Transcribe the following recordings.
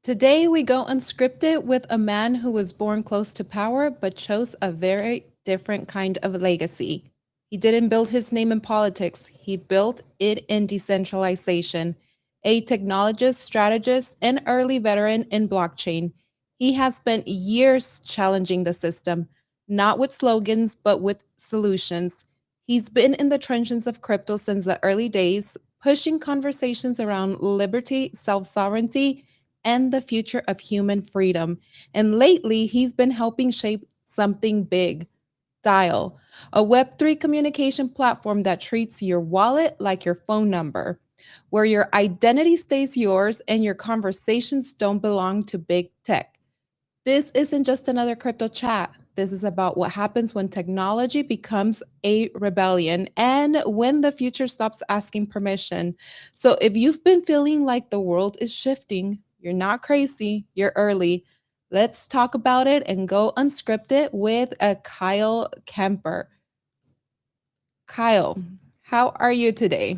Today, we go unscripted with a man who was born close to power but chose a very different kind of legacy. He didn't build his name in politics, he built it in decentralization. A technologist, strategist, and early veteran in blockchain, he has spent years challenging the system, not with slogans, but with solutions. He's been in the trenches of crypto since the early days, pushing conversations around liberty, self sovereignty, and the future of human freedom. And lately, he's been helping shape something big. Dial, a Web3 communication platform that treats your wallet like your phone number, where your identity stays yours and your conversations don't belong to big tech. This isn't just another crypto chat. This is about what happens when technology becomes a rebellion and when the future stops asking permission. So, if you've been feeling like the world is shifting, you're not crazy, you're early. Let's talk about it and go unscripted with a Kyle Kemper. Kyle, how are you today?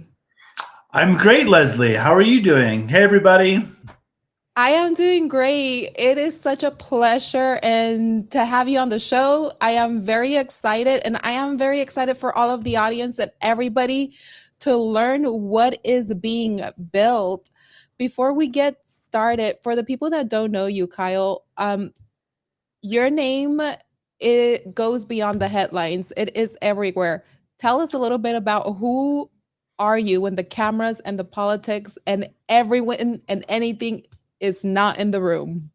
I'm great, Leslie. How are you doing? Hey, everybody. I am doing great. It is such a pleasure and to have you on the show. I am very excited and I am very excited for all of the audience and everybody to learn what is being built. Before we get started, for the people that don't know you, Kyle, your name, it goes beyond the headlines. It is everywhere. Tell us a little bit about who are you when the cameras and the politics and everyone and anything is not in the room.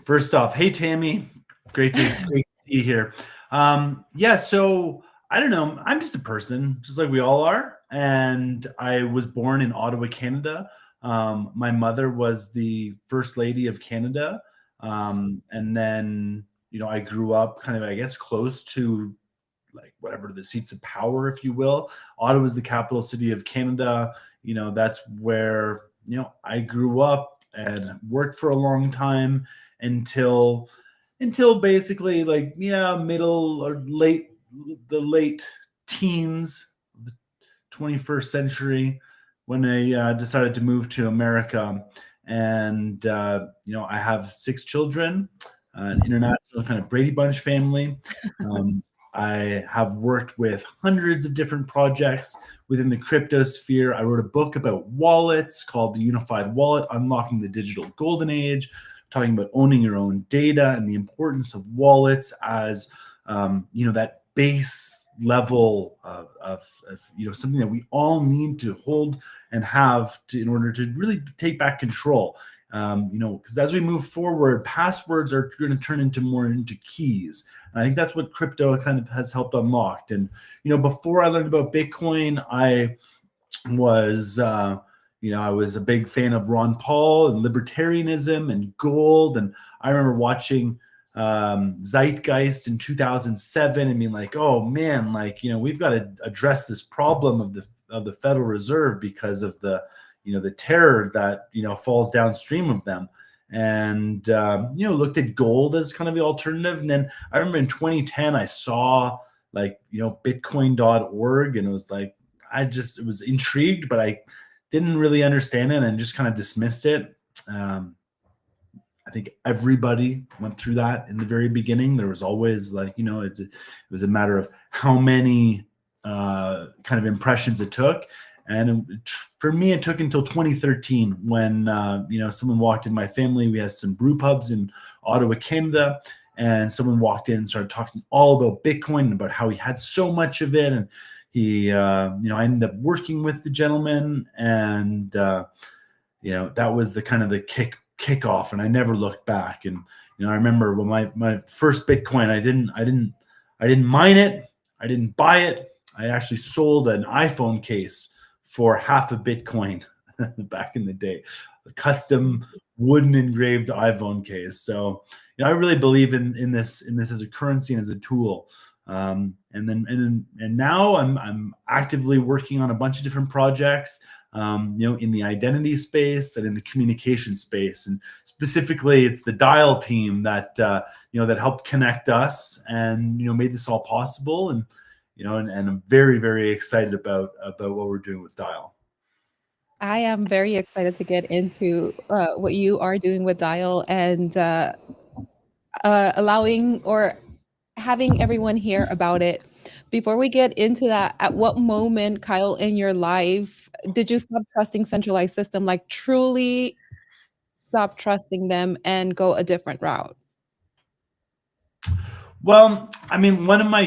First off, hey, Tammy. Great to see you here. Yeah, so I don't know. I'm just a person, just like we all are. And I was born in Ottawa, Canada. My mother was the First Lady of Canada. And then, I grew up kind of, I guess, close to like whatever the seats of power, if you will. Ottawa is the capital city of Canada. That's where, I grew up and worked for a long time until basically like, middle or late teens of the 21st century when I decided to move to America. And, I have 6 children, an international kind of Brady Bunch family. I have worked with hundreds of different projects within the crypto sphere. I wrote a book about wallets called The Unified Wallet, Unlocking the Digital Golden Age, talking about owning your own data and the importance of wallets as, that base, level of something that we all need to hold and have in order to really take back control. Because as we move forward, passwords are going to turn into keys. And I think that's what crypto kind of has helped unlock. And before I learned about Bitcoin, I was I was a big fan of Ron Paul and libertarianism and gold. And I remember watching Zeitgeist in 2007 and being like, oh man, we've got to address this problem of the Federal Reserve because of the terror that falls downstream of them. And looked at gold as kind of the alternative. And then I remember in 2010 I saw bitcoin.org, and it was like it was intrigued, but I didn't really understand it and just kind of dismissed it. I think everybody went through that in the very beginning. There was always it was a matter of how many kind of impressions it took. And for me, it took until 2013 when someone walked in my family. We had some brew pubs in Ottawa, Canada, and someone walked in and started talking all about Bitcoin and about how he had so much of it. And he, I ended up working with the gentleman, and that was the kind of the kickoff, and I never looked back. And I remember when my first Bitcoin, I didn't mine it, I didn't buy it. I actually sold an iPhone case for half a Bitcoin back in the day, a custom wooden engraved iPhone case. So I really believe in this as a currency and as a tool. And now I'm actively working on a bunch of different projects, in the identity space and in the communication space. And specifically, it's the Dial team that that helped connect us and made this all possible. And and I'm very, very excited about what we're doing with Dial. I am very excited to get into what you are doing with Dial and allowing or having everyone hear about it. Before we get into that, at what moment, Kyle, in your life did you stop trusting centralized system, like truly stop trusting them and go a different route? Well, I mean, one of my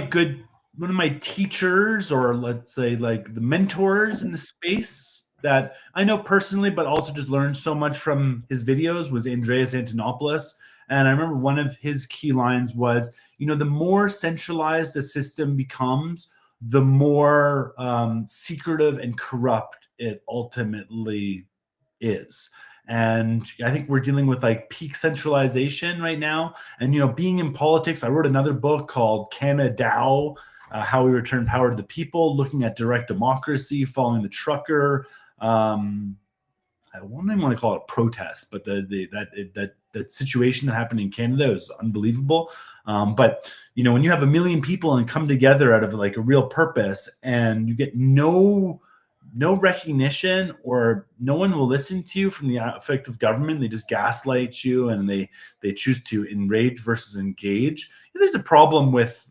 teachers, or let's say like the mentors in the space that I know personally, but also just learned so much from his videos, was Andreas Antonopoulos. And I remember one of his key lines was, the more centralized a system becomes, the more secretive and corrupt it ultimately is. And I think we're dealing with like peak centralization right now. And being in politics, I wrote another book called Canada, How We Return Power to the People, looking at direct democracy, following the trucker. I wouldn't even want to call it a protest, but that situation that happened in Canada is unbelievable. But when you have 1 million people and come together out of like a real purpose, and you get no recognition, or no one will listen to you from the effective government, they just gaslight you, and they choose to enrage versus engage. There's a problem with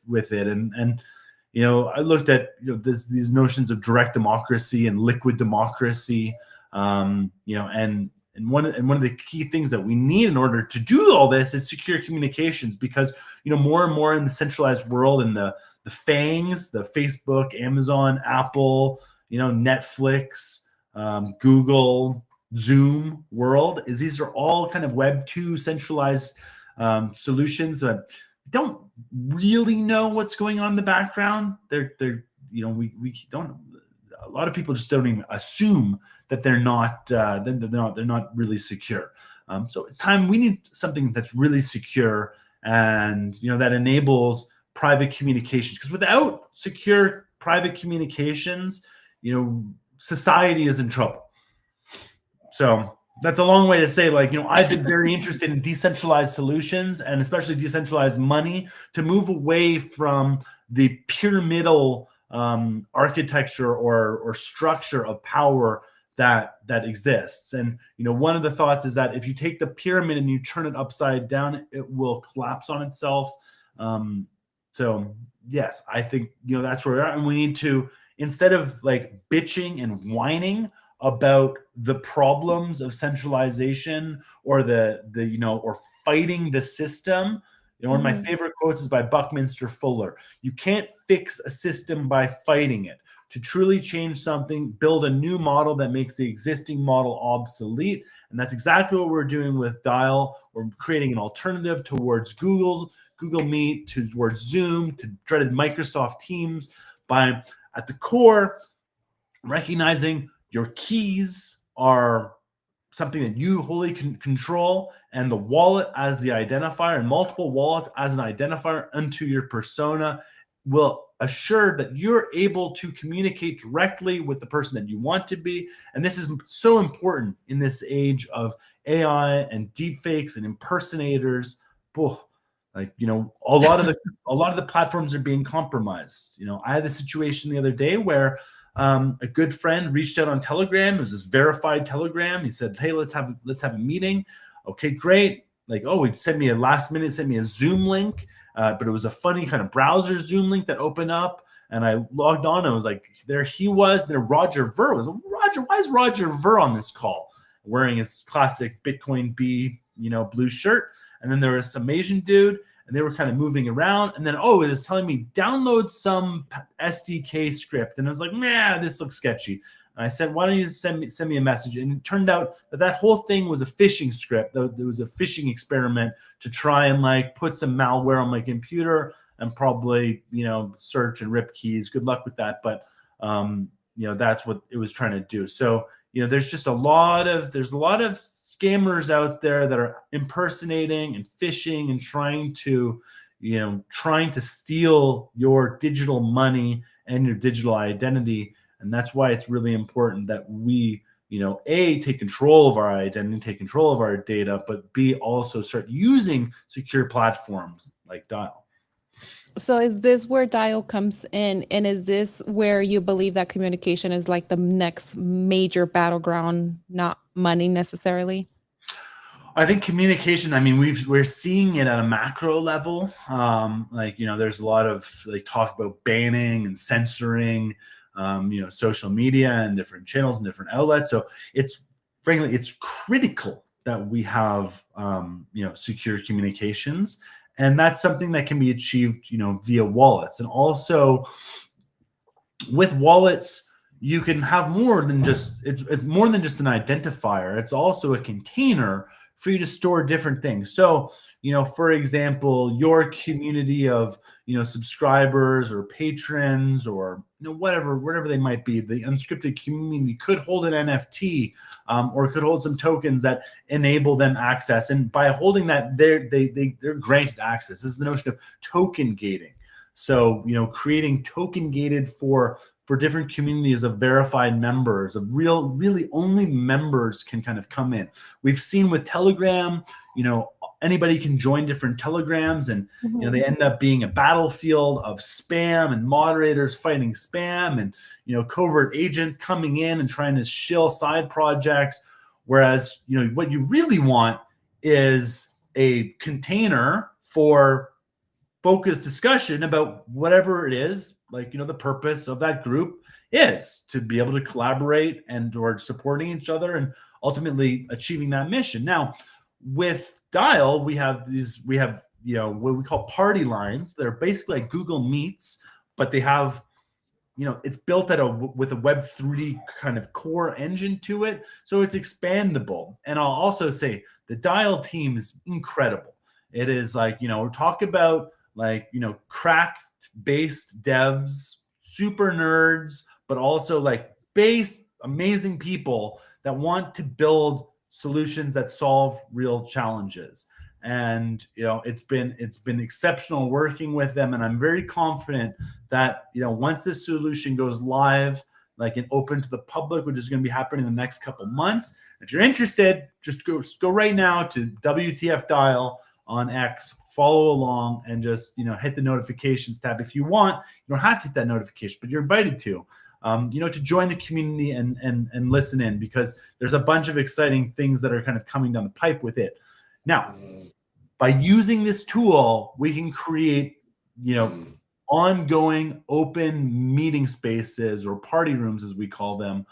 it. And I looked at these notions of direct democracy and liquid democracy. And one of the key things that we need in order to do all this is secure communications, because more and more in the centralized world, and the FANGs, the Facebook, Amazon, Apple, Netflix, Google, Zoom world, is these are all kind of Web 2 centralized solutions that don't really know what's going on in the background. They're we don't. A lot of people just don't even assume that they're not really secure. So it's time we need something that's really secure, and that enables private communications. Because without secure private communications, society is in trouble. So that's a long way to say, I've been very interested in decentralized solutions, and especially decentralized money, to move away from the pyramidal architecture or structure of power that exists. And one of the thoughts is that if you take the pyramid and you turn it upside down, it will collapse on itself. So yes, I think that's where we are, and we need to, instead of like bitching and whining about the problems of centralization, or or fighting the system, One of my favorite quotes is by Buckminster Fuller. You can't fix a system by fighting it. To truly change something, build a new model that makes the existing model obsolete. And that's exactly what we're doing with Dial. We're creating an alternative towards Google Meet, towards Zoom, to try to Microsoft Teams, by at the core recognizing your keys are something that you wholly can control, and the wallet as the identifier, and multiple wallets as an identifier unto your persona, will assure that you're able to communicate directly with the person that you want to be. And this is so important in this age of AI and deepfakes and impersonators. Like, a lot of the platforms are being compromised. I had a situation the other day where a good friend reached out on Telegram. It was this verified Telegram. He said, "Hey, let's have a meeting." Okay, great. Like, he'd sent me a Zoom link, but it was a funny kind of browser Zoom link that opened up, and I logged on. And I was like, there he was. There, Roger Ver was. Roger, why is Roger Ver on this call, wearing his classic Bitcoin B, blue shirt? And then there was some Asian dude, and they were kind of moving around. And then, it was telling me, download some SDK script. And I was like, man, this looks sketchy. And I said, why don't you send me a message? And it turned out that whole thing was a phishing script. There was a phishing experiment to try and put some malware on my computer and probably, search and rip keys. Good luck with that. But, that's what it was trying to do. So, there's a lot of scammers out there that are impersonating and phishing and trying to steal your digital money and your digital identity. And that's why it's really important that we, take control of our identity, take control of our data, but B, also start using secure platforms like Dial. So is this where Dial comes in? And is this where you believe that communication is like the next major battleground, not money necessarily? I think communication, we're seeing it at a macro level. There's a lot of talk about banning and censoring, social media and different channels and different outlets. So it's critical that we have, secure communications. And that's something that can be achieved, via wallets. And also with wallets, you can have more than just, it's more than just an identifier. It's also a container for you to store different things. So, for example, your community of, subscribers or patrons or, whatever they might be, the Unscripted community could hold an NFT, or could hold some tokens that enable them access. And by holding that, they're granted access. This is the notion of token gating. So, creating token gated for different communities of verified members, of really only members can kind of come in. We've seen with Telegram, anybody can join different Telegrams, and they end up being a battlefield of spam and moderators fighting spam, and covert agents coming in and trying to shill side projects. Whereas what you really want is a container for focused discussion about whatever it is, the purpose of that group is to be able to collaborate and towards supporting each other and ultimately achieving that mission. Now, with Dial, we have what we call party lines. They're basically like Google Meets, but they have, it's built with a Web3 kind of core engine to it. So it's expandable. And I'll also say the Dial team is incredible. It is talk about cracked-based devs, super nerds, but also amazing people that want to build solutions that solve real challenges. And it's been exceptional working with them, and I'm very confident that once this solution goes live, and open to the public, which is going to be happening in the next couple months. If you're interested, just go right now to WTF Dial on X, follow along, and just hit the notifications tab if you want. You don't have to hit that notification, but you're invited to join the community and listen in, because there's a bunch of exciting things that are kind of coming down the pipe with it. Now, by using this tool, we can create ongoing open meeting spaces, or party rooms as we call them,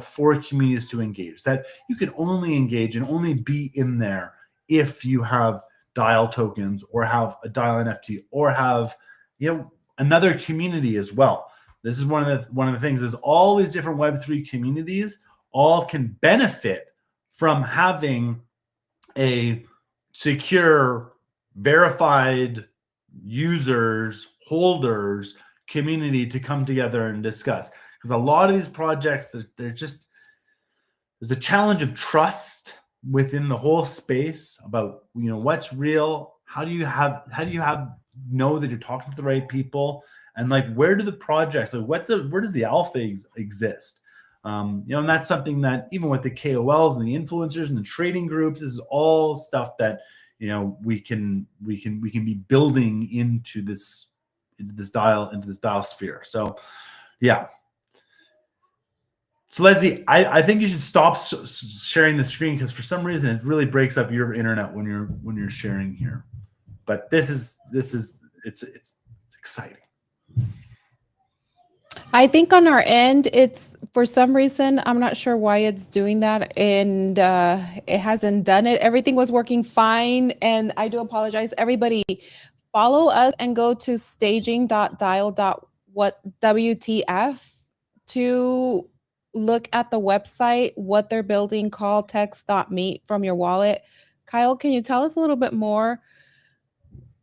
for communities to engage, that you can only engage and only be in there if you have Dial tokens or have a Dial NFT or have, another community as well. This is one of the things is all these different Web3 communities all can benefit from having a secure, verified users, holders community to come together and discuss. Because a lot of these projects, there's a challenge of trust within the whole space about what's real. How do you know that you're talking to the right people, and like where do the projects, like where does the alpha exist? And that's something that even with the KOLs and the influencers and the trading groups, this is all stuff that we can be building into this dial sphere. So yeah. So Leslie, I think you should stop sharing the screen because for some reason it really breaks up your internet when you're sharing here. But this is it's exciting. I think on our end, it's for some reason, I'm not sure why it's doing that, and it hasn't done it. Everything was working fine, and I do apologize. Everybody, follow us and go to staging.dial.wtf to look at the website, what they're building, call text.meet from your wallet. Kyle, can you tell us a little bit more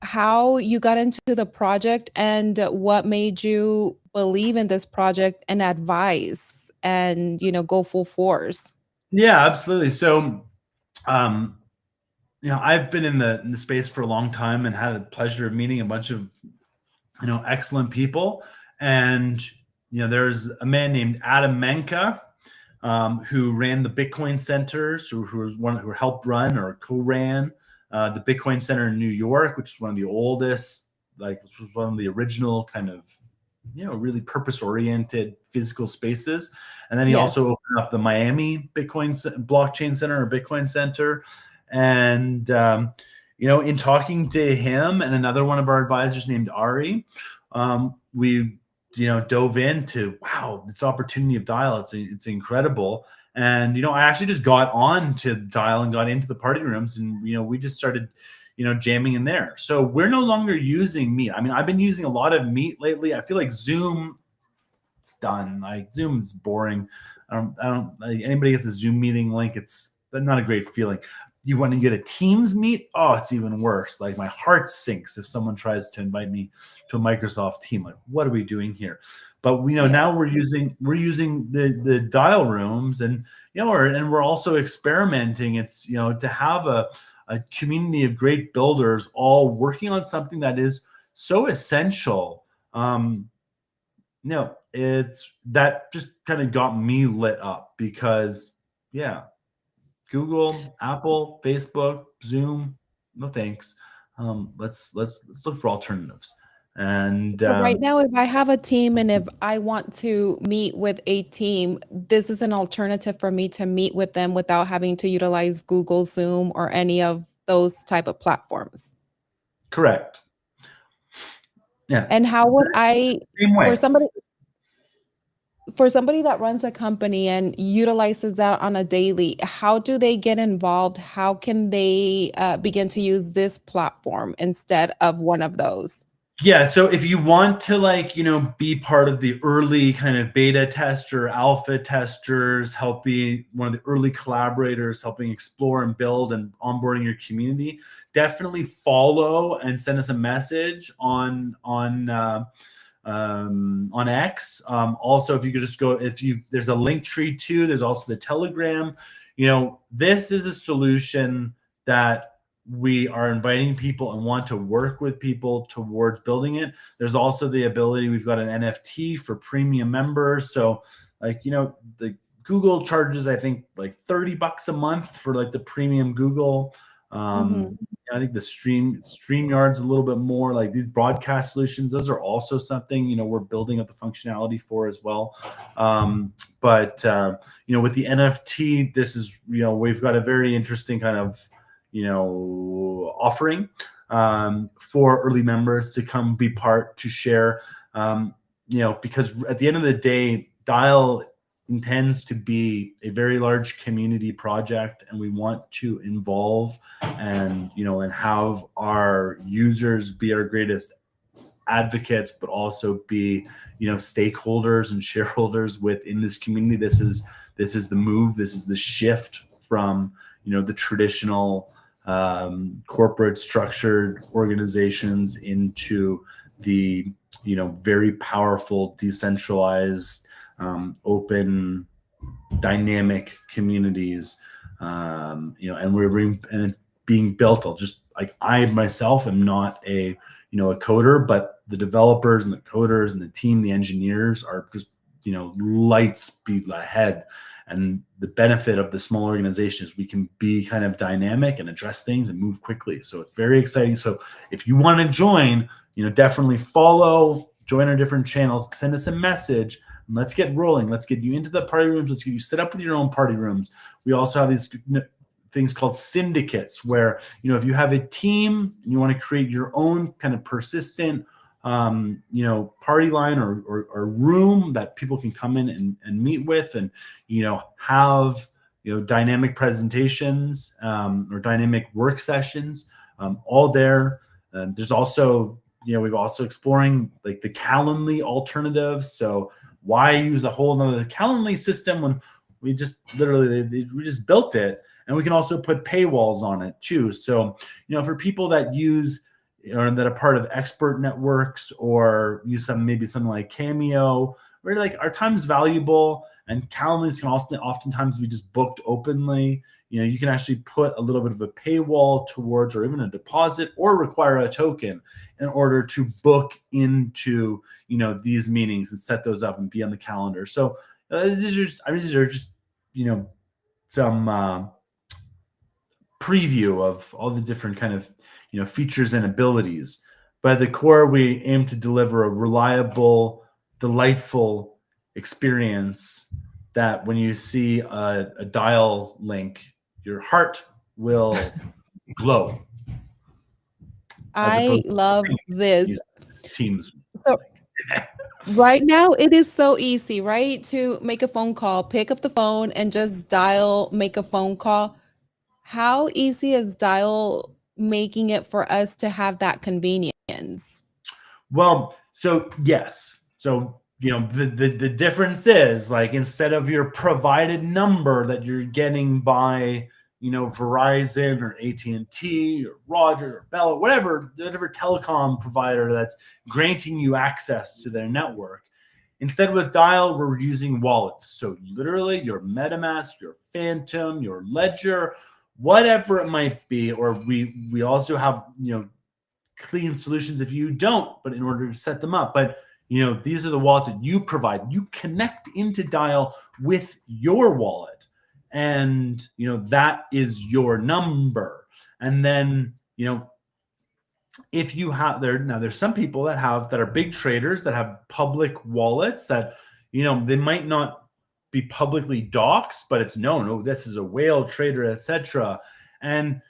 how you got into the project and what made you believe in this project and advise and go full force? Yeah, absolutely. So I've been in the space for a long time and had the pleasure of meeting a bunch of excellent people. And there's a man named Adam Menka, who ran the Bitcoin centers, who helped run or co-ran the Bitcoin Center in New York, which is one of the oldest, which was one of the original kind of really purpose-oriented physical spaces. And then he also opened up the Miami Bitcoin Blockchain Center or Bitcoin Center. And in talking to him and another one of our advisors named Ari, we dove into, wow, this opportunity of Dial, it's incredible. And I actually just got on to Dial and got into the party rooms, and we just started jamming in there. So we're no longer using Meet. I mean, I've been using a lot of Meet lately. I feel like Zoom, it's done. Like Zoom is boring. I don't like, anybody gets a Zoom meeting link, it's not a great feeling. You want to get a Teams meet? Oh, it's even worse. Like my heart sinks if someone tries to invite me to a Microsoft team. Like, what are we doing here? But now we're using the Dial rooms, and and we're also experimenting. It's to have a community of great builders all working on something that is so essential. It's that just kind of got me lit up because Google, Apple, Facebook, Zoom, no thanks. Let's look for alternatives. And So right now, if I have a team and if I want to meet with a team, this is an alternative for me to meet with them without having to utilize Google, Zoom, or any of those type of platforms. Correct. Yeah. And how would Same way. for somebody that runs a company and utilizes that on a daily, how do they get involved? How can they begin to use this platform instead of one of those? Yeah, so if you want to be part of the early kind of beta tester, alpha testers, helping one of the early collaborators, helping explore and build and onboarding your community, definitely follow and send us a message on X. Also, if you could just go, there's a link tree too. There's also the Telegram. This is a solution that we are inviting people and want to work with people towards building it. There's also the ability, we've got an NFT for premium members. So the Google charges, I think like $30 a month for the premium Google. I think the StreamYard's a little bit more, like these broadcast solutions. Those are also something, we're building up the functionality for as well. But with the NFT, this is, we've got a very interesting kind of, offering for early members to come be part, to share, because at the end of the day, Dial intends to be a very large community project, and we want to involve and and have our users be our greatest advocates, but also be stakeholders and shareholders within this community. This is the move. This is the shift from the traditional corporate structured organizations into the very powerful, decentralized, open, dynamic communities. And it's being built. I myself am not a coder, but the developers and the coders and the team, the engineers are just light speed ahead. And the benefit of the small organization is we can be kind of dynamic and address things and move quickly. So it's very exciting. So if you want to join, definitely follow, join our different channels, send us a message, and let's get rolling. Let's get you into the party rooms. Let's get you set up with your own party rooms. We also have these things called syndicates, where if you have a team and you want to create your own kind of persistent party line or room that people can come in and meet with, and have dynamic presentations or dynamic work sessions, all there. There's also we've also exploring like the Calendly alternative. So why use a whole nother Calendly system when we just we just built it? And we can also put paywalls on it too. So, for people that use or that are part of expert networks or use something like Cameo, where like our time is valuable, and Calendly can oftentimes be just booked openly. You can actually put a little bit of a paywall towards, or even a deposit, or require a token in order to book into these meetings and set those up and be on the calendar. So these are just some preview of all the different kind of features and abilities. But at the core, we aim to deliver a reliable, delightful experience that when you see a dial link, your heart will glow. I love this. Teams. So right now it is so easy, right? To make a phone call, pick up the phone and just dial, make a phone call. How easy is dial making it for us to have that convenience? Well, so yes. So, the difference is, like, instead of your provided number that you're getting by, Verizon or AT&T or Roger or Bell or whatever telecom provider that's granting you access to their network, instead with dial, we're using wallets. So literally your MetaMask, your Phantom, your Ledger, whatever it might be, or we also have clean solutions if you don't, but in order to set them up. But these are the wallets that you provide. You connect into dial with your wallet, and that is your number. And then if you have there's some people that are big traders that have public wallets that they might not be publicly doxed, but it's known, oh, this is a whale trader, etc. And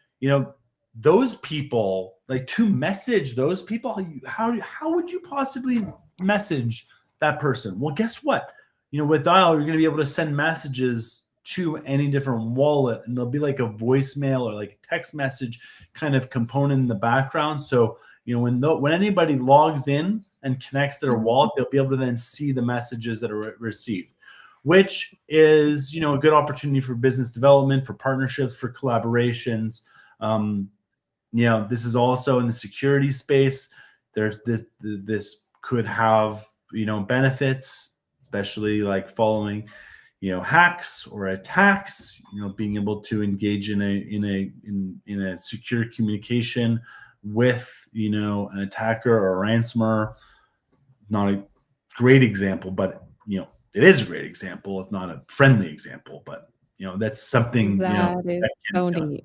those people, like, to message those people, how would you possibly message that person? Well, guess what? With dial, you're going to be able to send messages to any different wallet, and there'll be like a voicemail or like a text message kind of component in the background. So when anybody logs in and connects their wallet, they'll be able to then see the messages that are received, which is a good opportunity for business development, for partnerships, for collaborations. This is also in the security space. There's this could have benefits, especially like following hacks or attacks. Being able to engage in a secure communication with an attacker or a ransomware. Not a great example, but it is a great example, if not a friendly example. But that's something That is so neat.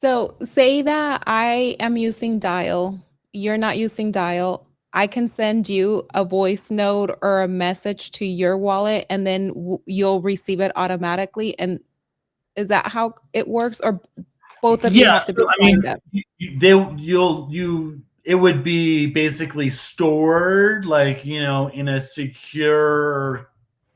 So say that I am using dial, you're not using dial. I can send you a voice note or a message to your wallet, and then you'll receive it automatically. And is that how it works, or both of you have to be signed up? It would be basically stored like in a secure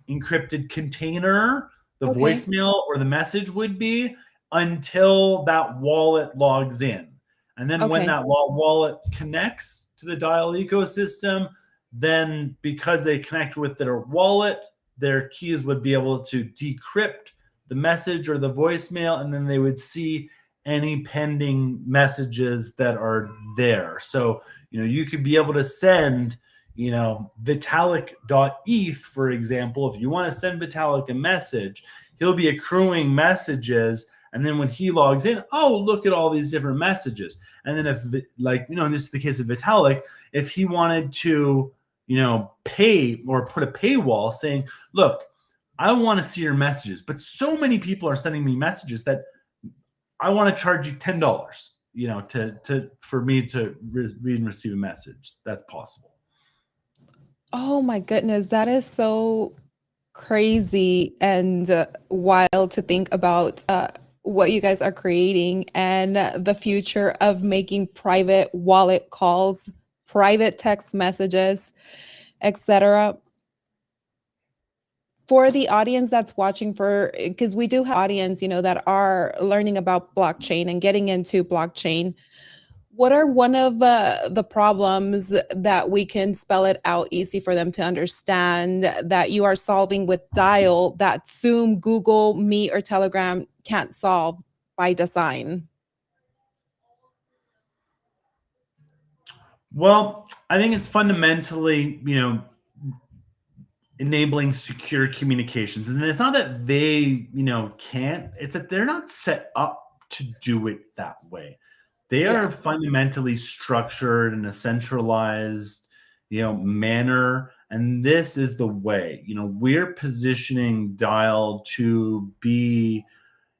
encrypted container the Okay. voicemail or the message would be until that wallet logs in. And then when Okay. that wallet connects to the Dial ecosystem, then because they connect with their wallet, their keys would be able to decrypt the message or the voicemail, and then they would see any pending messages that are there. So, you could be able to send, Vitalik.eth, for example. If you want to send Vitalik a message, he'll be accruing messages. And then when he logs in, oh, look at all these different messages. And then if, and this is the case of Vitalik, if he wanted to, pay or put a paywall saying, look, I want to see your messages, but so many people are sending me messages that I want to charge you $10, for me to read and receive a message. That's possible. Oh my goodness, that is so crazy and wild to think about what you guys are creating and the future of making private wallet calls, private text messages, etc. For the audience that's watching, for because we do have audience, that are learning about blockchain and getting into blockchain. What are one of the problems that we can spell it out easy for them to understand that you are solving with Dial that Zoom, Google Meet, or Telegram can't solve by design? Well, I think it's fundamentally, enabling secure communications. And it's not that they, can't, it's that they're not set up to do it that way. They are Yeah. fundamentally structured in a centralized, manner. And this is the way, we're positioning Dial to be,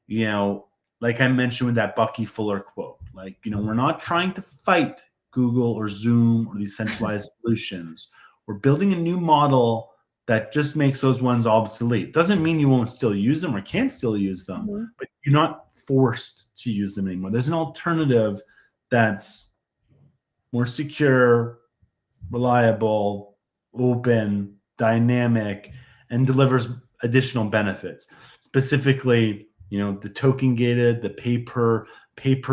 like I mentioned with that Bucky Fuller quote, we're not trying to fight Google or Zoom or these centralized solutions. We're building a new model that just makes those ones obsolete. Doesn't mean you won't still use them or can't still use them, Mhm. but you're not forced to use them anymore. There's an alternative that's more secure, reliable, open, dynamic, and delivers additional benefits. Specifically, the token gated, the pay per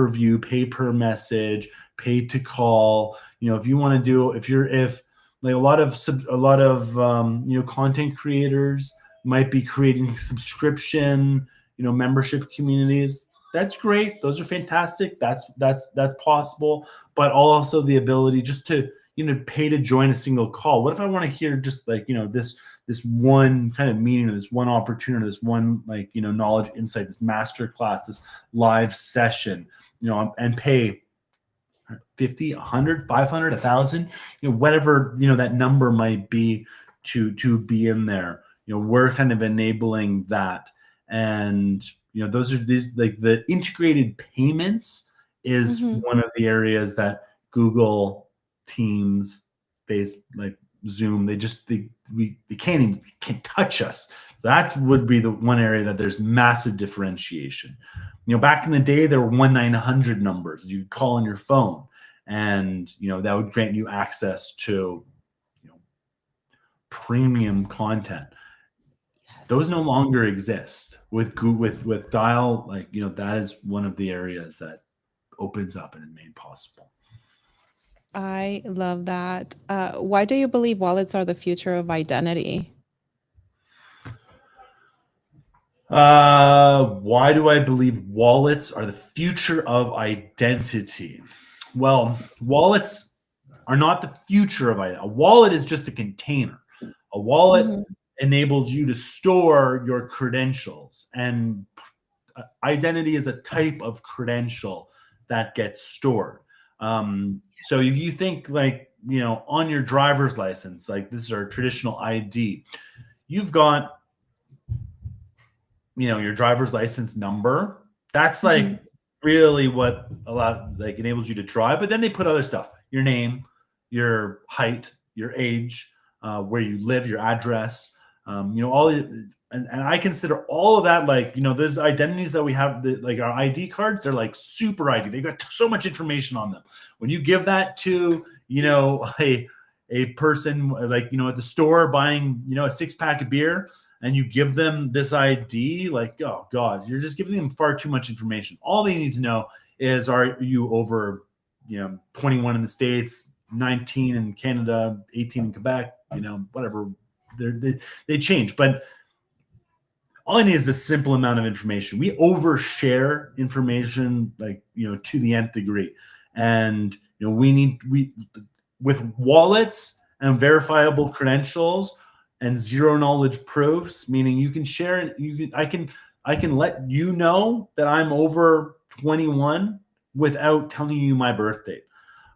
view, pay per message, pay to call. If you want to do, if like a lot of content creators might be creating subscription, membership communities. That's great. Those are fantastic. That's possible, but also the ability just to pay to join a single call. What if I want to hear just this one kind of meeting, or this one opportunity, this one knowledge insight, this master class, this live session, and pay 50, 100, 500, 1,000, whatever that number might be to be in there. We're kind of enabling that, and those are these, like, the integrated payments is Mhm. one of the areas that Google, Teams, like Zoom, they can't touch us. So that would be the one area that there's massive differentiation. Back in the day, there were 1-900 numbers you could call on your phone, and that would grant you access to premium content. Those Yes. no longer exist with Google, with Dial. That is one of the areas that opens up and is made possible. I love that. Why do you believe wallets are the future of identity? Why do I believe wallets are the future of identity? Well, wallets are not the future of identity. A wallet is just a container. A wallet Mhm. enables you to store your credentials, and identity is a type of credential that gets stored. So if you think, on your driver's license, like this is our traditional ID, you've got your driver's license number. That's Mhm. really what enables you to drive. But then they put other stuff: your name, your height, your age, where you live, your address, all and I consider all of that, those identities that we have, like our ID cards, they're like super ID. They got so much information on them. When you give that to a person, at the store buying a 6-pack of beer, and you give them this ID, like, oh God, you're just giving them far too much information. All they need to know is, are you over, 21 in the States, 19 in Canada, 18 in Quebec, whatever. They change, but all I need is a simple amount of information. We overshare information, like, to the nth degree. And, we with wallets and verifiable credentials and zero knowledge proofs, meaning you can share it. I can let you know that I'm over 21 without telling you my birth date.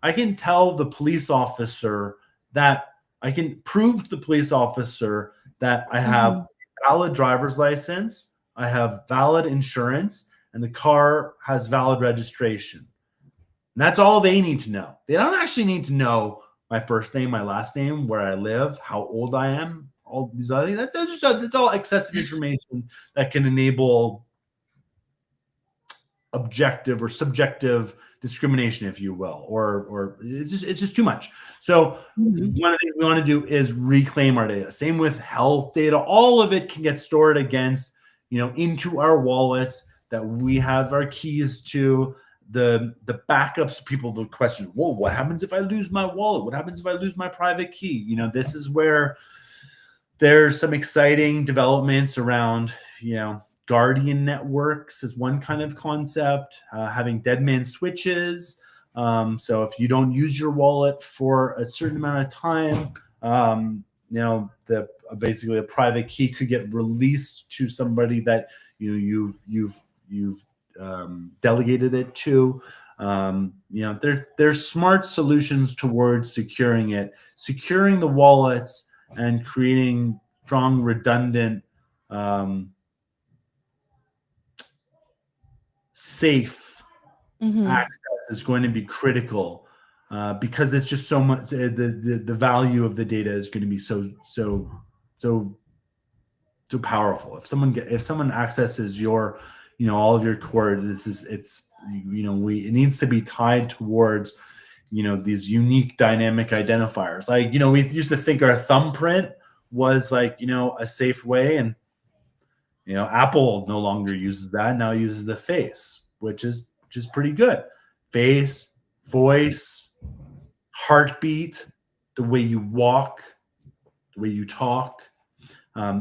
I can tell the police officer that I can prove to the police officer that I have valid driver's license, I have valid insurance, and the car has valid registration. And that's all they need to know. They don't actually need to know my first name, my last name, where I live, how old I am, all these other things. That's all excessive information that can enable objective or subjective discrimination, if you will, or it's just too much. So one of the things we want to do is reclaim our data. Same with health data. All of it can get stored against, into our wallets that we have our keys to. The backups, people the question, well, what happens if I lose my wallet? What happens if I lose my private key? This is where there's some exciting developments around, guardian networks is one kind of concept, having dead man switches. So if you don't use your wallet for a certain amount of time, basically a private key could get released to somebody that you've delegated it to. There's smart solutions towards securing the wallets and creating strong, redundant, safe access is going to be critical, because it's just so much. The value of the data is going to be so powerful. If someone accesses your, all of your core, it needs to be tied towards, these unique dynamic identifiers. Like, we used to think our thumbprint was like, a safe way, and Apple no longer uses that. Now it uses the face, which is pretty good. Face, voice, heartbeat, the way you walk, the way you talk.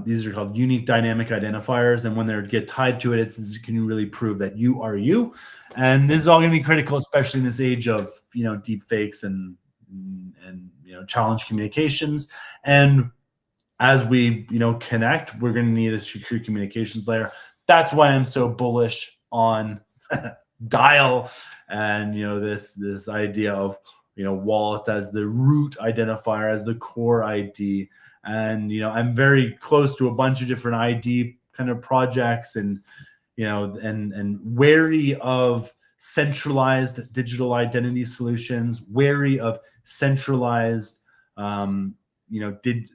These are called unique dynamic identifiers, and when they get tied to it, can you really prove that you are you? And this is all going to be critical, especially in this age of deep fakes and challenge communications. And as we connect, we're going to need a secure communications layer. That's why I'm so bullish on Dial and this idea of wallets as the root identifier, as the core ID. And I'm very close to a bunch of different ID kind of projects, and and wary of centralized digital identity solutions, wary of centralized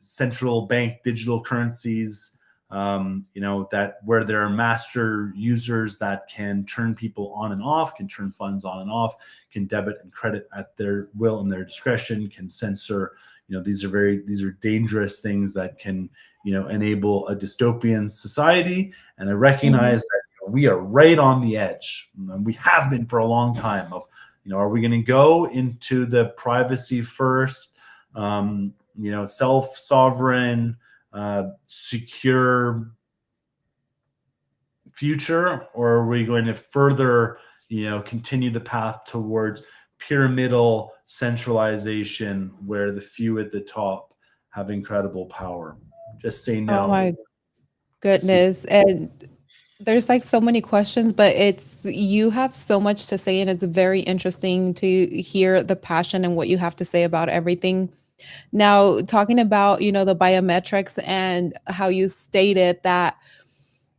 central bank digital currencies, that where there are master users that can turn people on and off, can turn funds on and off, can debit and credit at their will and their discretion, can censor. These are dangerous things that can, enable a dystopian society. And I recognize that we are right on the edge, and we have been for a long time of, are we going to go into the privacy first, self-sovereign, secure future, or are we going to further, continue the path towards pyramidal centralization where the few at the top have incredible power? Just say no. Oh my goodness. And there's like so many questions, but you have so much to say, and it's very interesting to hear the passion and what you have to say about everything. Now, talking about, the biometrics and how you stated that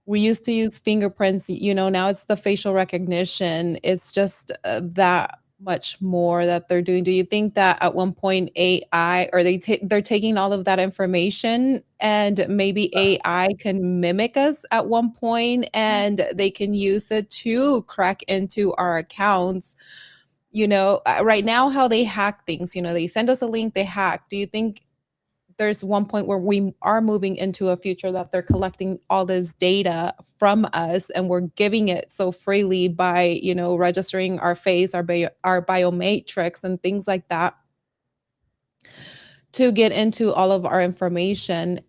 we used to use fingerprints, now it's the facial recognition. It's just that much more that they're doing. Do you think that at one point AI, or they're taking all of that information, and maybe AI can mimic us at one point, and they can use it to crack into our accounts? Right now, how they hack things, they send us a link, they hack. Do you think there's one point where we are moving into a future that they're collecting all this data from us and we're giving it so freely by, registering our face, our biomatrix and things like that to get into all of our information.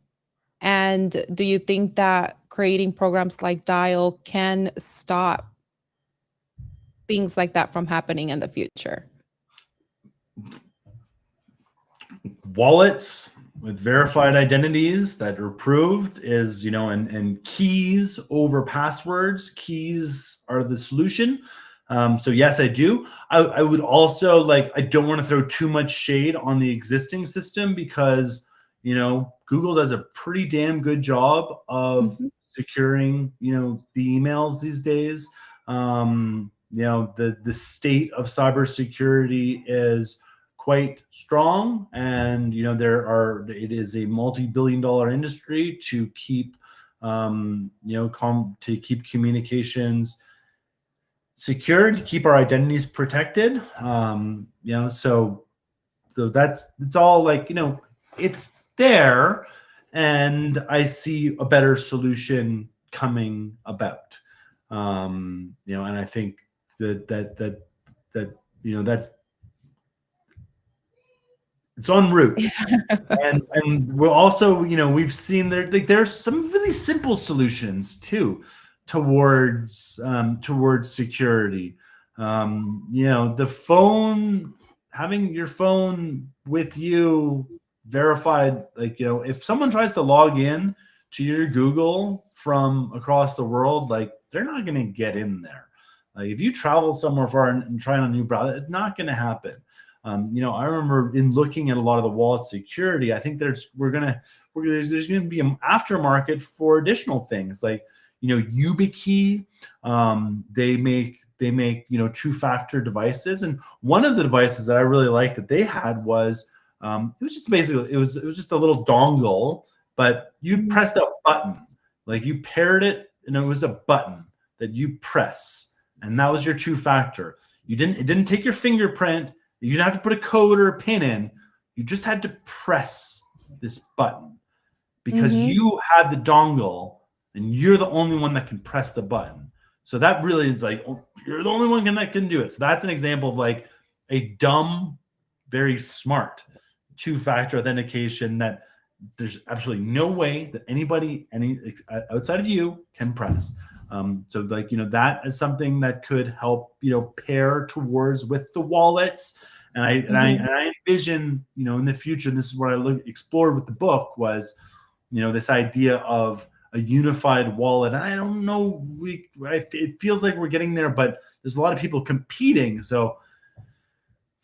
And do you think that creating programs like Dial can stop things like that from happening in the future? Wallets with verified identities that are approved is, and keys over passwords. Keys are the solution. So yes, I do. I would also I don't want to throw too much shade on the existing system because, Google does a pretty damn good job of securing, the emails these days. The state of cybersecurity is quite strong, and it is a multi-billion-dollar industry to keep to keep communications secure, to keep our identities protected. So it's all it's there, and I see a better solution coming about. And I think that that's it's en route. and we're also, we've seen there's some really simple solutions too towards security. The phone, having your phone with you verified, if someone tries to log in to your Google from across the world, they're not going to get in there. If you travel somewhere far and try on a new browser, it's not going to happen. I remember in looking at a lot of the wallet security, I think there's going to be an aftermarket for additional things like, YubiKey. They make two-factor devices, and one of the devices that I really liked that they had was it was just basically it was just a little dongle, but you pressed a button, you paired it, and it was a button that you press, and that was your two-factor. It didn't take your fingerprint. You didn't have to put a code or a pin in. You just had to press this button because you had the dongle and you're the only one that can press the button. So that really is you're the only one that can do it. So that's an example of a dumb, very smart two-factor authentication that there's absolutely no way that anybody outside of you can press. So that is something that could help pair towards with the wallets, and I envision in the future, and this is what I explored with the book, was this idea of a unified wallet. And I don't know, it feels like we're getting there, but there's a lot of people competing. So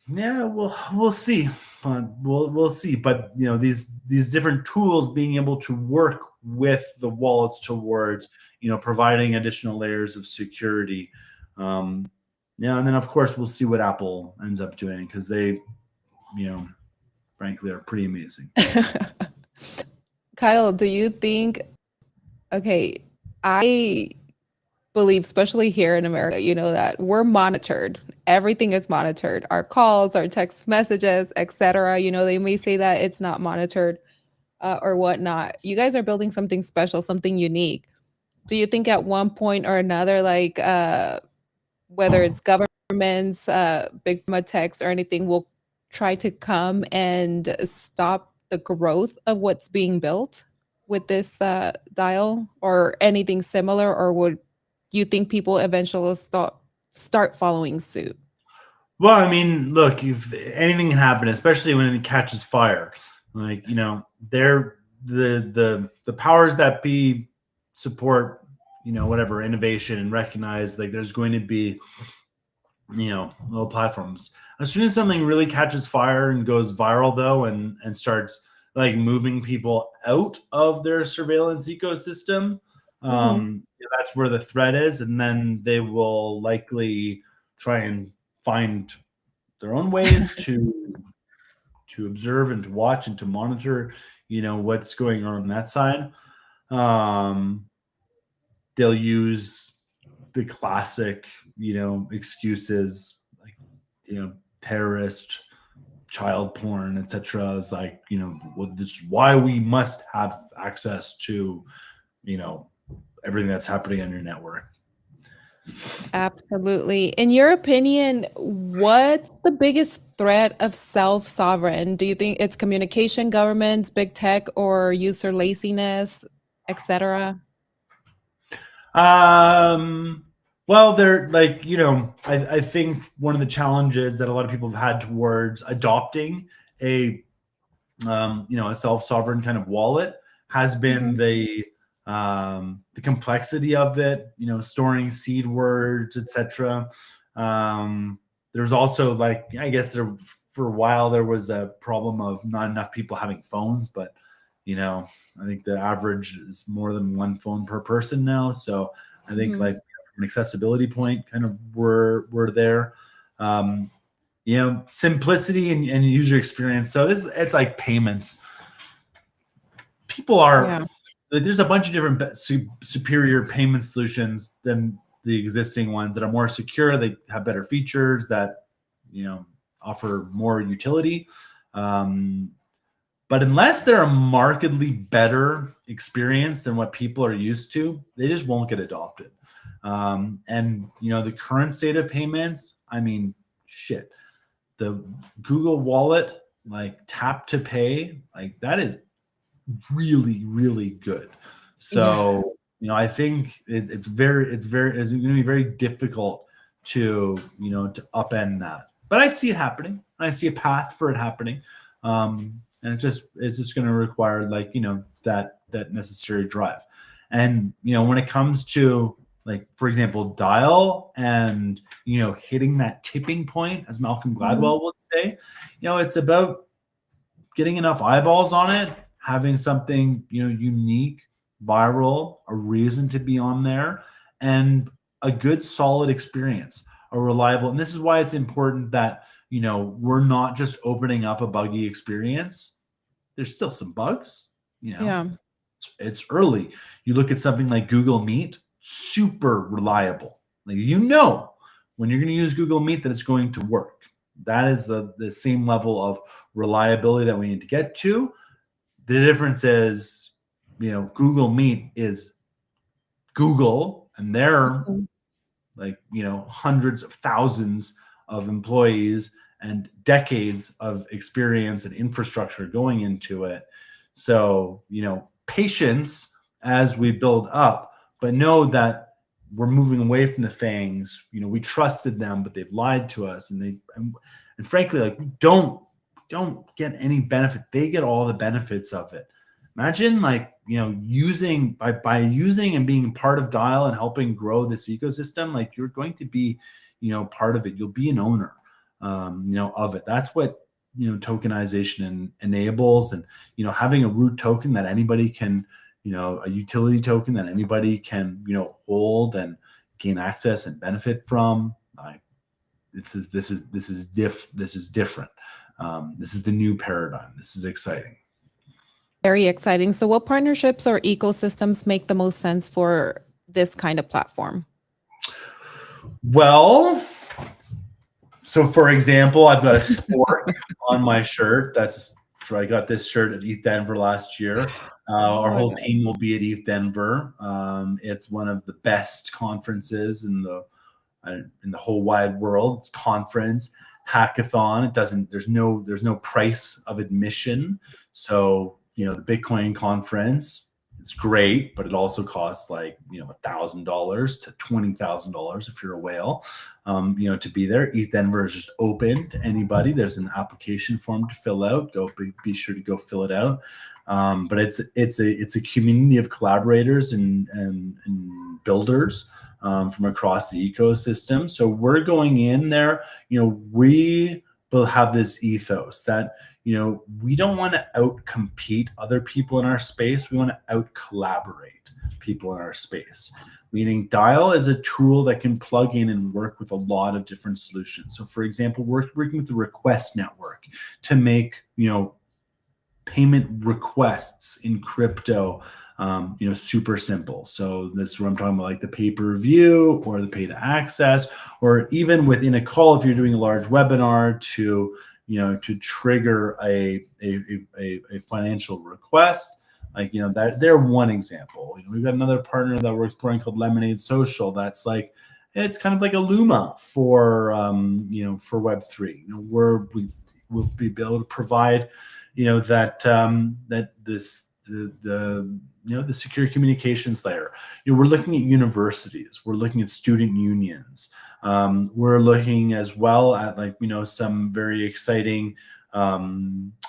yeah, we'll see. We'll see. But these different tools being able to work with the wallets towards providing additional layers of security. And then of course we'll see what Apple ends up doing, because they, frankly, are pretty amazing. Kyle, do you think? Okay, I believe, especially here in America, that we're monitored. Everything is monitored. Our calls, our text messages, etc. They may say that it's not monitored or whatnot. You guys are building something special, something unique. Do you think at one point or another, whether it's governments, big pharma techs, or anything, will try to come and stop the growth of what's being built with this dial or anything similar? Or would you think people eventually start following suit? Well, I mean, look, if anything can happen, especially when it catches fire, they're the powers that be support, whatever innovation and recognize there's going to be, little platforms. As soon as something really catches fire and goes viral, though, and starts moving people out of their surveillance ecosystem, that's where the threat is, and then they will likely try and find their own ways to observe and to watch and to monitor, what's going on that side. They'll use the classic, excuses like, terrorist, child porn, etc. Is like, well, this is why we must have access to, everything that's happening on your network. Absolutely. In your opinion, what's the biggest threat of self-sovereign? Do you think it's communication, governments, big tech, or user laziness, etc.? Well, they're like, I think one of the challenges that a lot of people have had towards adopting a self-sovereign kind of wallet has been the complexity of it, storing seed words, etc. There's also, like, I guess for a while there was a problem of not enough people having phones, but I think the average is more than one phone per person now. So I think, like, from an accessibility point, kind of we're there. Simplicity and user experience. So it's like payments. People are there's a bunch of different superior payment solutions than the existing ones that are more secure. They have better features that offer more utility. But unless they're a markedly better experience than what people are used to, they just won't get adopted. And the current state of payments, I mean, shit. The Google Wallet, like tap to pay, like that is really, really good. So, I think it's going to be very difficult to upend that. But I see it happening. I see a path for it happening. And it's just going to require, like, that necessary drive. And, when it comes to, like, for example, Dial and, hitting that tipping point, as Malcolm Gladwell would say, it's about getting enough eyeballs on it, having something, unique, viral, a reason to be on there, and a good, solid experience, a reliable. And this is why it's important that, we're not just opening up a buggy experience. There's still some bugs, it's early. You look at something like Google Meet, super reliable. Like, when you're going to use Google Meet that it's going to work. That is the same level of reliability that we need to get to. The difference is, Google Meet is Google, and they're like, hundreds of thousands of employees and decades of experience and infrastructure going into it. So, patience as we build up, but know that we're moving away from the fangs. We trusted them, but they've lied to us, and frankly, like, we don't get any benefit. They get all the benefits of it. Imagine, like, using and being part of Dial and helping grow this ecosystem. Like, you're going to be, part of it. You'll be an owner, of it. That's what, tokenization enables, and, having a root token that anybody can, a utility token that anybody can, hold and gain access and benefit from. This is different. This is the new paradigm. This is exciting. Very exciting. So what partnerships or ecosystems make the most sense for this kind of platform? Well, so for example, I've got a spork on my shirt. I got this shirt at ETH Denver last year. Our whole team will be at ETH Denver. It's one of the best conferences in the whole wide world. It's conference, hackathon. There's no price of admission. So, the Bitcoin conference, it's great, but it also costs like, $1,000 to $20,000 if you're a whale, to be there. ETH Denver is just open to anybody. There's an application form to fill out. Be sure to go fill it out. But it's a community of collaborators and builders from across the ecosystem. So we're going in there. We will have this ethos that, we don't want to out-compete other people in our space. We want to out-collaborate people in our space. Meaning, Dial is a tool that can plug in and work with a lot of different solutions. So, for example, we're working with the Request Network to make, payment requests in crypto, super simple. So this is what I'm talking about, like the pay-per-view or the pay to access, or even within a call, if you're doing a large webinar, to, to trigger a financial request. Like, they're one example. We've got another partner that we're exploring called Lemonade Social. That's like, it's kind of like a Luma for for Web3. We'll be able to provide that the secure communications layer. We're looking at universities. We're looking at student unions. We're looking as well at some very exciting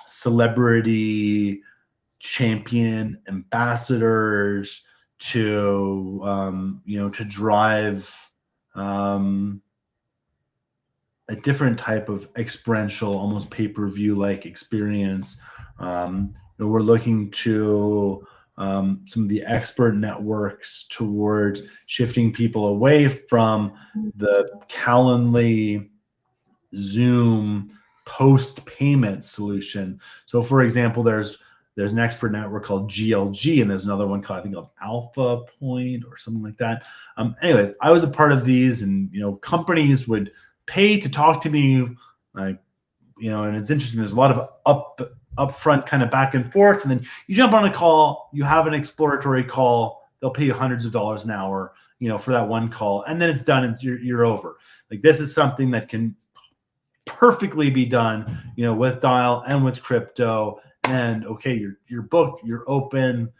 celebrity champion ambassadors to to drive a different type of experiential, almost pay-per-view like experience. We're looking to some of the expert networks towards shifting people away from the Calendly, Zoom post-payment solution. So, for example, there's an expert network called GLG, and there's another one called, I think, of Alpha Point or something like that. Anyways, I was a part of these, and companies would pay to talk to me, and it's interesting. There's a lot of upfront kind of back and forth, and then you jump on a call, you have an exploratory call, they'll pay you hundreds of dollars an hour, for that one call, and then it's done and you're over. Like, this is something that can perfectly be done, with Dial and with crypto. And okay, you're booked, you're open,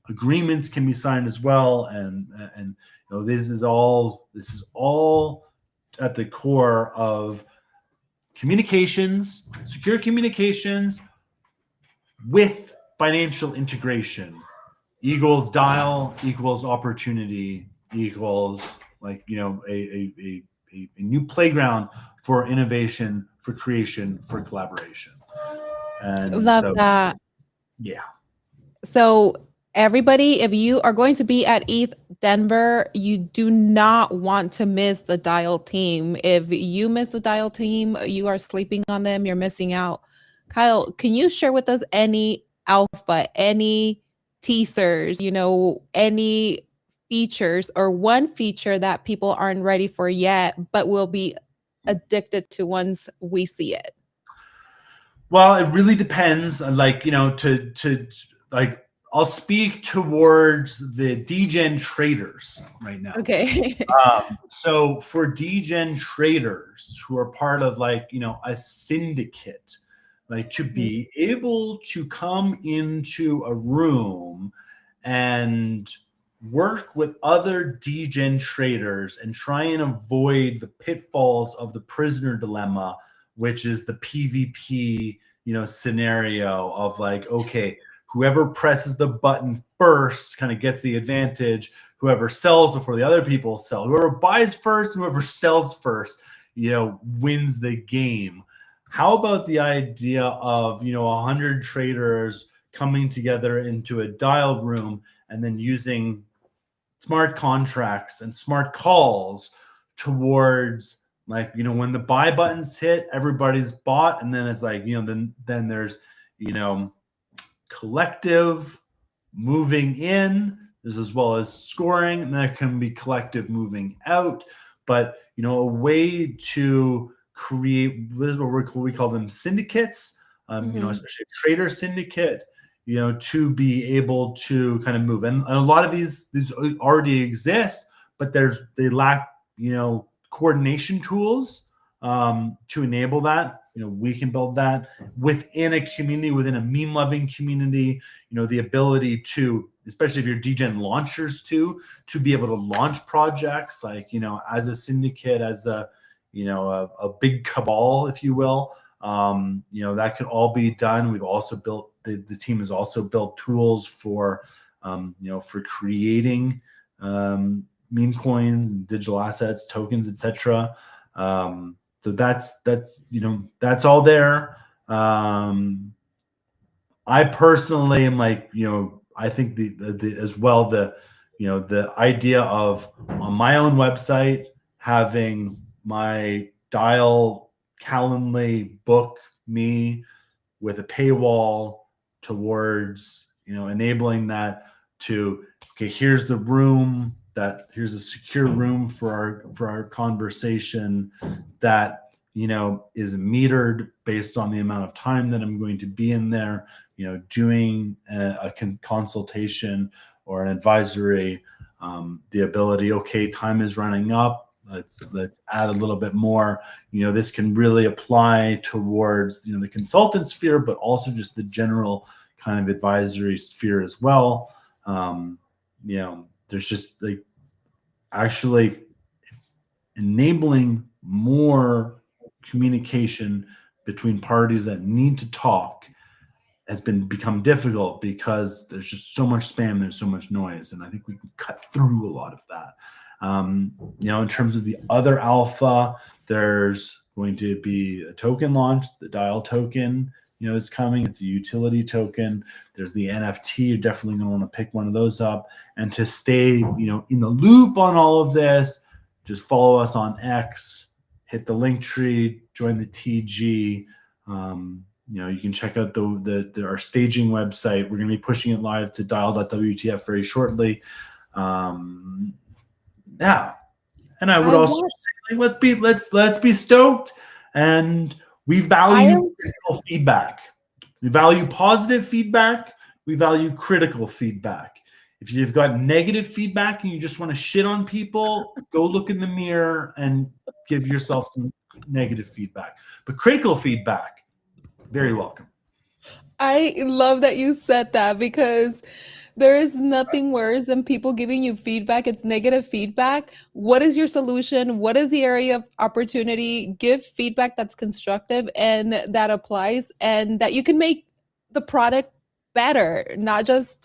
agreements can be signed as well, and this is all at the core of communications, secure communications with financial integration equals Dial equals opportunity equals a new playground for innovation, for creation, for collaboration. And Love that. Yeah. So everybody, if you are going to be at ETH Denver, you do not want to miss the Dial team. If you miss the Dial team, you are sleeping on them, you're missing out. Kyle, can you share with us any alpha, any teasers, any features or one feature that people aren't ready for yet, but will be addicted to once we see it? Well, it really depends. I'll speak towards the degen traders right now. Okay. So for degen traders who are part of a syndicate, to be able to come into a room and work with other degen traders and try and avoid the pitfalls of the prisoner dilemma, which is the PvP, scenario of okay, whoever presses the button first kind of gets the advantage. Whoever sells before the other people sell. Whoever buys first, whoever sells first, wins the game. How about the idea of 100 traders coming together into a dialed room and then using smart contracts and smart calls towards when the buy buttons hit, everybody's bought, and then it's then there's collective moving in, there's as well as scoring, and there can be collective moving out. But a way to create, this is what we call them syndicates, especially a trader syndicate, to be able to kind of move. And a lot of these already exist, but they lack coordination tools to enable that. We can build that within a community, within a meme loving community. The ability to, especially if you're degen launchers to be able to launch projects as a syndicate, as a big cabal, if you will. That could all be done. We've also built, the team has also built tools for for creating meme coins and digital assets, tokens, etc. So that's all there. I personally am I think the as well the idea of on my own website having my Dial Calendly book me with a paywall towards enabling that to, okay, here's the room, here's a secure room for our conversation that is metered based on the amount of time that I'm going to be in there, doing a consultation or an advisory. The ability, okay, time is running up. Let's add a little bit more. This can really apply towards the consultant sphere, but also just the general kind of advisory sphere as well. There's just like actually enabling more communication between parties that need to talk has become difficult because there's just so much spam, there's so much noise, and I think we can cut through a lot of that. In terms of the other alpha, there's going to be a token launch. The dial token, is coming. It's a utility token. There's the NFT. You're definitely going to want to pick one of those up. And to stay, in the loop on all of this, just follow us on X, hit the link tree, join the TG. You can check out our staging website. We're going to be pushing it live to dial.wtf very shortly. Yeah. And I would also say, let's be stoked, and we value critical feedback. We value positive feedback. We value critical feedback. If you've got negative feedback and you just want to shit on people, go look in the mirror and give yourself some negative feedback. But critical feedback, very welcome. I love that you said that, because there is nothing worse than people giving you feedback. It's negative feedback. What is your solution? What is the area of opportunity? Give feedback that's constructive and that applies, and that you can make the product better, not just,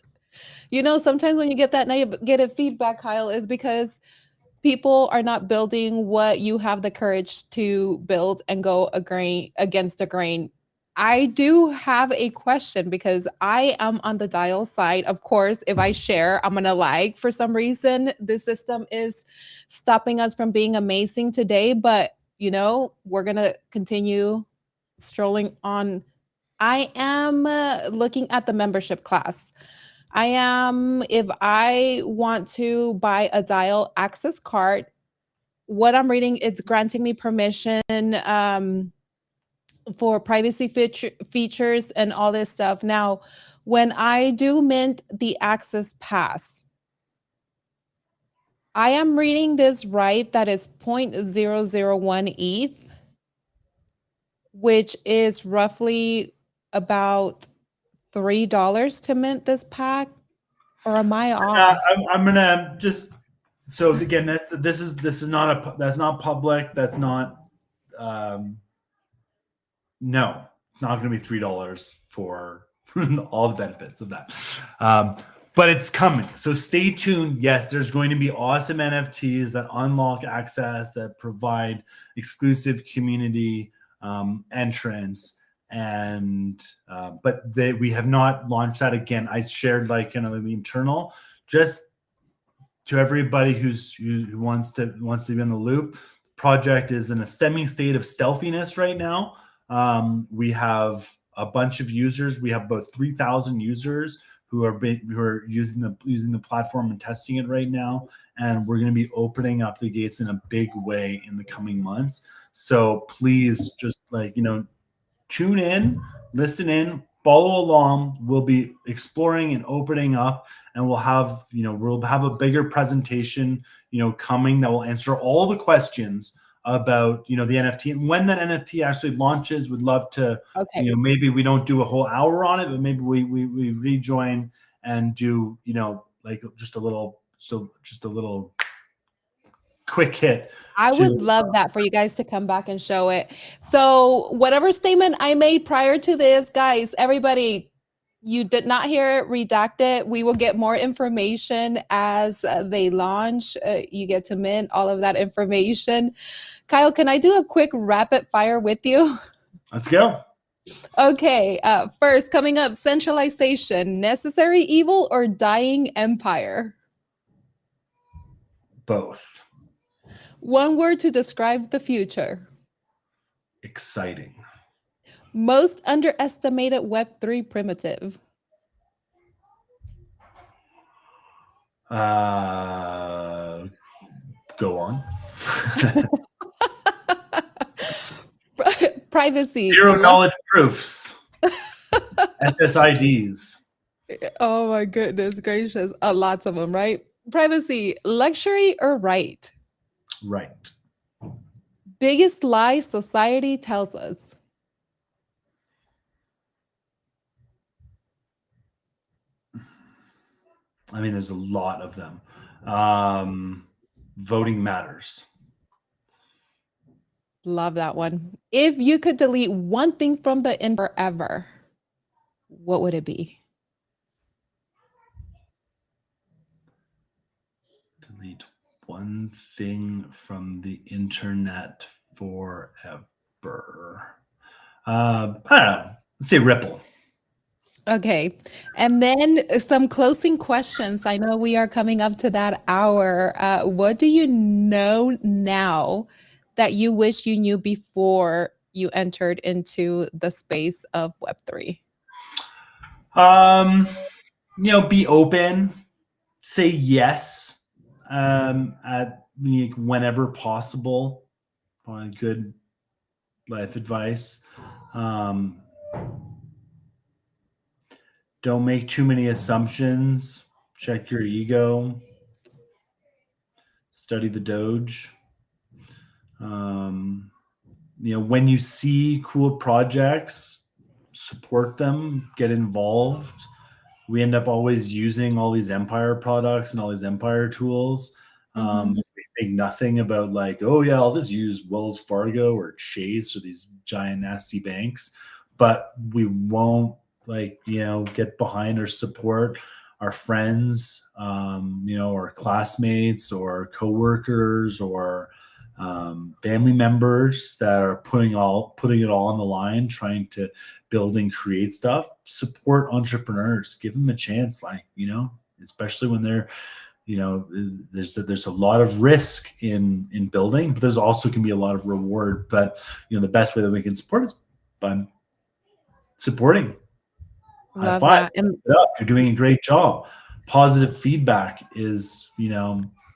sometimes when you get that negative feedback, Kyle, is because people are not building what you have the courage to build and go against the grain. I do have a question, because I am on the dial side. Of course, if I share, I'm going to lag. For some reason, the system is stopping us from being amazing today, but we're going to continue strolling on. I am looking at the membership class. If I want to buy a dial access card, what I'm reading, it's granting me permission for privacy features and all this stuff. Now, when I do mint the access pass, I am reading this right, that is 0.001 ETH, which is roughly about $3 to mint this pack, or am I off? I'm gonna just, so again, this is not that's not public. That's not no, it's not going to be $3 for all the benefits of that. But it's coming. So stay tuned. Yes, there's going to be awesome NFTs that unlock access, that provide exclusive community entrance. And but we have not launched that. Again, I shared the internal, just to everybody who wants to be in the loop. Project is in a semi-state of stealthiness right now. We have a bunch of users. We have about 3,000 users who are using the platform and testing it right now. And we're going to be opening up the gates in a big way in the coming months. So please just tune in, listen in, follow along. We'll be exploring and opening up, and we'll have a bigger presentation coming that will answer all the questions about the NFT. And when that NFT actually launches, we'd love to maybe we don't do a whole hour on it, but maybe we rejoin and do just a little quick hit. I would love that for you guys to come back and show it. So whatever statement I made prior to this, guys, everybody, you did not hear it redacted. We will get more information as they launch. You get to mint all of that information. Kyle, can I do a quick rapid fire with you? Let's go. Okay. First, coming up, centralization, necessary evil or dying empire? Both. One word to describe the future. Exciting. Most underestimated Web3 primitive. Go on. Privacy. Zero knowledge proofs. SSIDs. Oh my goodness gracious. Lots of them, right? Privacy, luxury or right? Right. Biggest lie society tells us. I mean, there's a lot of them. Voting matters. Love that one. If you could delete one thing from the internet forever, what would it be? Delete one thing from the internet forever. I don't know. Let's say Ripple. Okay. And then some closing questions. I know we are coming up to that hour. What do you know now that you wish you knew before you entered into the space of Web3? Be open, say yes, at whenever possible. Probably good life advice. Don't make too many assumptions. Check your ego. Study the Doge. When you see cool projects, support them, get involved. We end up always using all these Empire products and all these Empire tools. We think nothing about like, oh yeah, I'll just use Wells Fargo or Chase or these giant nasty banks, but we won't get behind or support our friends, or classmates or coworkers or family members that are putting it all on the line, trying to build and create stuff. Support entrepreneurs, give them a chance, especially when they're, there's a lot of risk in building, but there's also can be a lot of reward. But the best way that we can support is by supporting. High Love five. that. And You're doing a great job. Positive feedback is,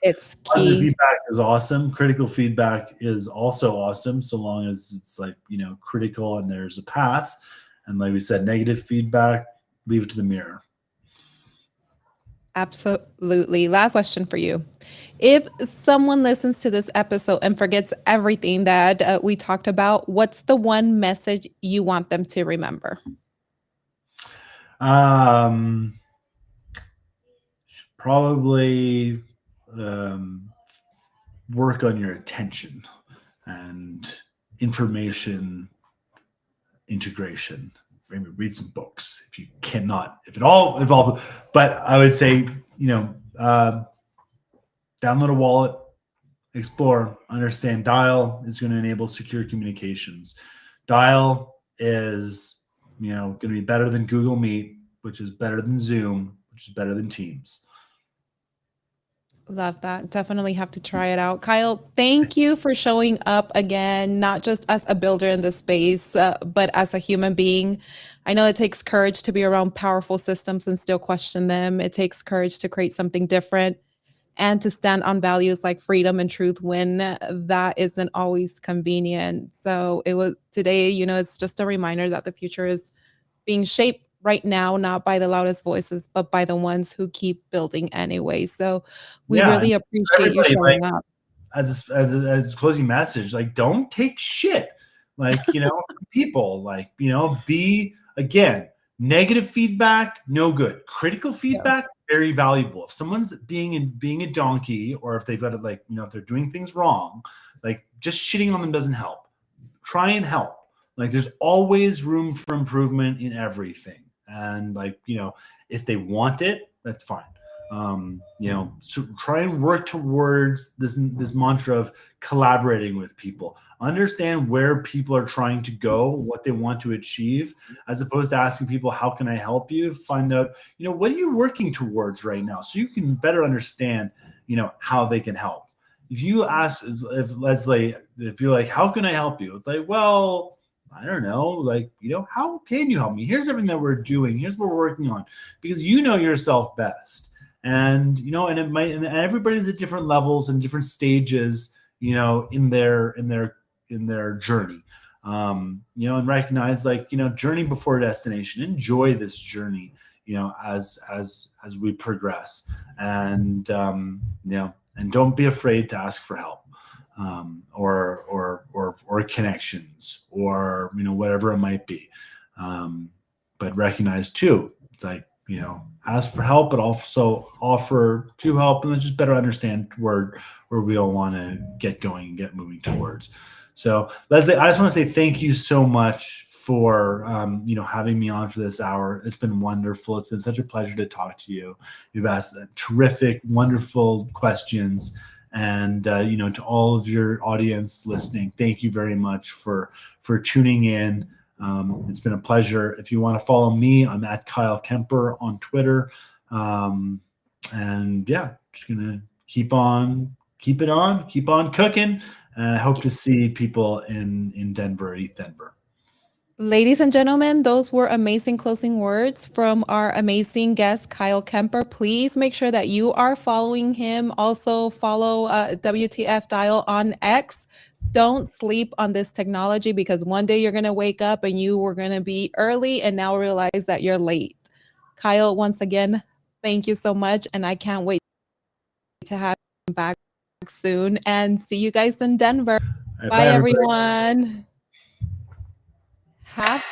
it's positive key. feedback is awesome. Critical feedback is also awesome, so long as it's critical and there's a path. And like we said, negative feedback, leave it to the mirror. Absolutely. Last question for you. If someone listens to this episode and forgets everything that we talked about, what's the one message you want them to remember? Probably work on your attention and information integration. Maybe read some books if you cannot, if at all involved. But I would say, download a wallet, explore, understand. Dial is going to enable secure communications. Dial is, going to be better than Google Meet, which is better than Zoom, which is better than Teams. Love that. Definitely have to try it out. Kyle, thank you for showing up again, not just as a builder in the space, but as a human being. I know it takes courage to be around powerful systems and still question them. It takes courage to create something different and to stand on values like freedom and truth when that isn't always convenient. So it was today, it's just a reminder that the future is being shaped right now, not by the loudest voices, but by the ones who keep building anyway. So we really appreciate you showing up. As a closing message, don't take shit, from people, be, again, negative feedback, no good. Critical feedback, very valuable. If someone's being a donkey, or if they've got to if they're doing things wrong, just shitting on them doesn't help. Try and help. There's always room for improvement in everything. And if they want it, that's fine. So try and work towards this mantra of collaborating with people. Understand where people are trying to go, what they want to achieve, as opposed to asking people, how can I help you? Find out, what are you working towards right now, so you can better understand, how they can help. If you ask, if Leslie, if you're like, how can I help you? It's like, well, I don't know, how can you help me? Here's everything that we're doing. Here's what we're working on, because you know yourself best. And, and it might, and everybody's at different levels and different stages, in their journey. and recognize, like, journey before destination. Enjoy this journey, as we progress, and and don't be afraid to ask for help, or connections, or whatever it might be. But recognize too, it's like, ask for help, but also offer to help, and then just better understand where we all want to get going and get moving towards. So, Leslie, I just want to say thank you so much for having me on for this hour. It's been wonderful. It's been such a pleasure to talk to you. You've asked terrific, wonderful questions, and to all of your audience listening, thank you very much for tuning in. It's been a pleasure. If you want to follow me, I'm at Kyle Kemper on Twitter. And yeah, just gonna keep on cooking. And I hope to see people in Denver, East Denver. Ladies and gentlemen, those were amazing closing words from our amazing guest, Kyle Kemper. Please make sure that you are following him. Also follow WTF Dial on X. Don't sleep on this technology, because one day you're going to wake up and you were going to be early and now realize that you're late. Kyle, once again, thank you so much. And I can't wait to have him back soon, and see you guys in Denver. Right, bye everybody. everyone. Have